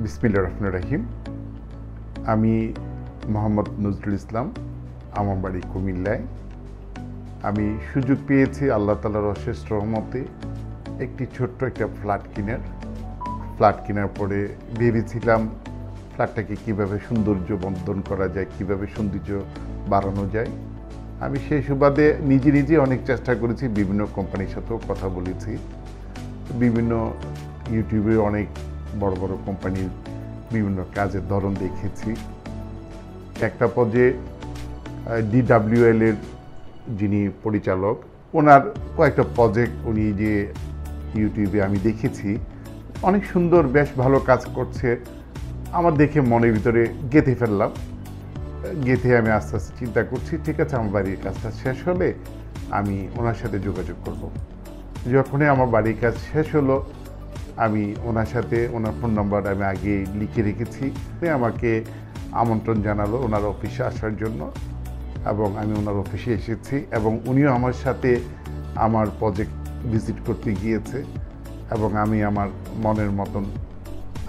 বিসমিল্লাহির রহমানির রহিম। আমি মোহাম্মদ নজরুল ইসলাম, আমার বাড়ি কুমিল্লায়। আমি সুযোগ পেয়েছি আল্লাহ তাআলার অশেষ রহমতে একটি ছোট্ট একটা ফ্ল্যাট কেনার পরে ভেবেছিলাম ফ্ল্যাটটাকে কীভাবে সৌন্দর্য বর্ধন করা যায়, কীভাবে সৌন্দর্য বাড়ানো যায়। আমি সেই সুবাদে নিজে অনেক চেষ্টা করেছি, বিভিন্ন কোম্পানির সাথেও কথা বলেছি, বিভিন্ন ইউটিউবে অনেক বড় বড় কোম্পানির বিভিন্ন কাজের ধরন দেখেছি। একটা পর্যায়ে DWL এর যিনি পরিচালক, ওনার কয়েকটা প্রজেক্ট উনি যে ইউটিউবে আমি দেখেছি, অনেক সুন্দর, বেশ ভালো কাজ করছে। আমার দেখে মনের ভিতরে গেঁথে ফেললাম। গেঁথে আমি আস্তে আস্তে চিন্তা করছি, ঠিক আছে, আমার বাড়ির কাজটা শেষ হলে আমি ওনার সাথে যোগাযোগ করব। যখনই আমার বাড়ির কাজ শেষ হলো, আমি ওনার সাথে ওনার ফোন নাম্বার আমি আগে লিখে রেখেছি। আমাকে আমন্ত্রণ জানালো ওনার অফিসে আসার জন্য, এবং আমি ওনার অফিসে এসেছি, এবং উনিও আমার সাথে আমার প্রজেক্ট ভিজিট করতে গিয়েছে, এবং আমি আমার মনের মতন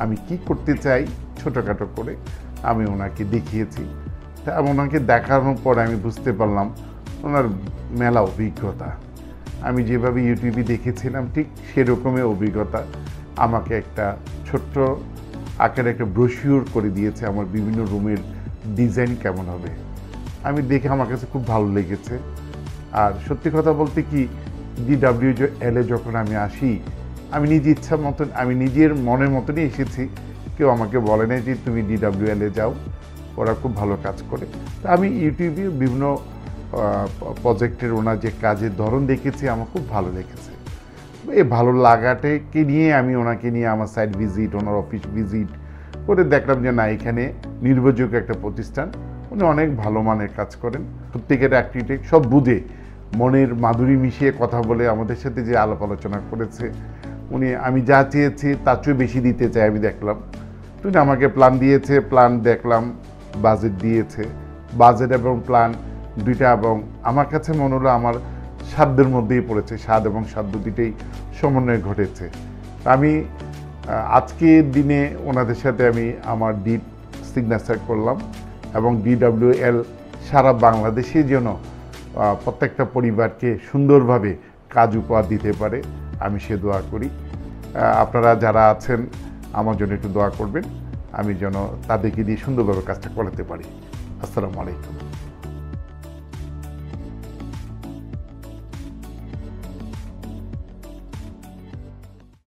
আমি কি করতে চাই ছোটোখাটো করে আমি ওনাকে দেখিয়েছি। এবং ওনাকে দেখানোর পর আমি বুঝতে পারলাম ওনার মেলা অভিজ্ঞতা। আমি যেভাবে ইউটিউবে দেখেছিলাম ঠিক সেরকমই অভিজ্ঞতা। আমাকে একটা ছোট্ট আকারে একটা ব্রোশিওর করে দিয়েছে আমার বিভিন্ন রুমের ডিজাইন কেমন হবে। আমি দেখে আমার কাছে খুব ভালো লেগেছে। আর সত্যি কথা বলতে কি, DWL যখন আমি আসি, আমি নিজে ইচ্ছা মতন, আমি নিজের মনের মতনই এসেছি। কেউ আমাকে বলে নাই যে তুমি DWL যাও, ওরা খুব ভালো কাজ করে। তা আমি ইউটিউবে বিভিন্ন প্রজেক্টের ওনার যে কাজের ধরন দেখেছি, আমার খুব ভালো লেগেছে। এই ভালো লাগাটাকে নিয়ে আমি ওনাকে নিয়ে আমার সাইট ভিজিট, ওনার অফিস ভিজিট করে দেখলাম যে না, এখানে নির্ভরযোগ্য একটা প্রতিষ্ঠান, উনি অনেক ভালো মানের কাজ করেন, প্রত্যেকের আর্কিটেক্ট সব বুঝে মনের মাধুরী মিশিয়ে কথা বলে আমাদের সাথে যে আলাপ আলোচনা করেছে, উনি আমি যা চেয়েছি তার চেয়ে বেশি দিতে চাই আমি দেখলাম। উনি আমাকে প্ল্যান দিয়েছে, প্ল্যান দেখলাম, বাজেট দিয়েছে, বাজেট এবং প্ল্যান দুইটা, এবং আমার কাছে মনে হলো আমার সাধ্যের মধ্যেই পড়েছে, স্বাদ এবং সাধ্য দুইটাই সমন্বয় ঘটেছে। আমি আজকের দিনে ওনাদের সাথে আমি আমার ডিড সিগনেচার করলাম, এবং DWL সারা বাংলাদেশে যেন প্রত্যেকটা পরিবারকে সুন্দরভাবে কাজ উপহার দিতে পারে, আমি সে দোয়া করি। আপনারা যারা আছেন আমার জন্য একটু দোয়া করবেন, আমি যেন তাদেরকে দিয়ে সুন্দরভাবে কাজটা করাতে পারি। আসসালামু আলাইকুম।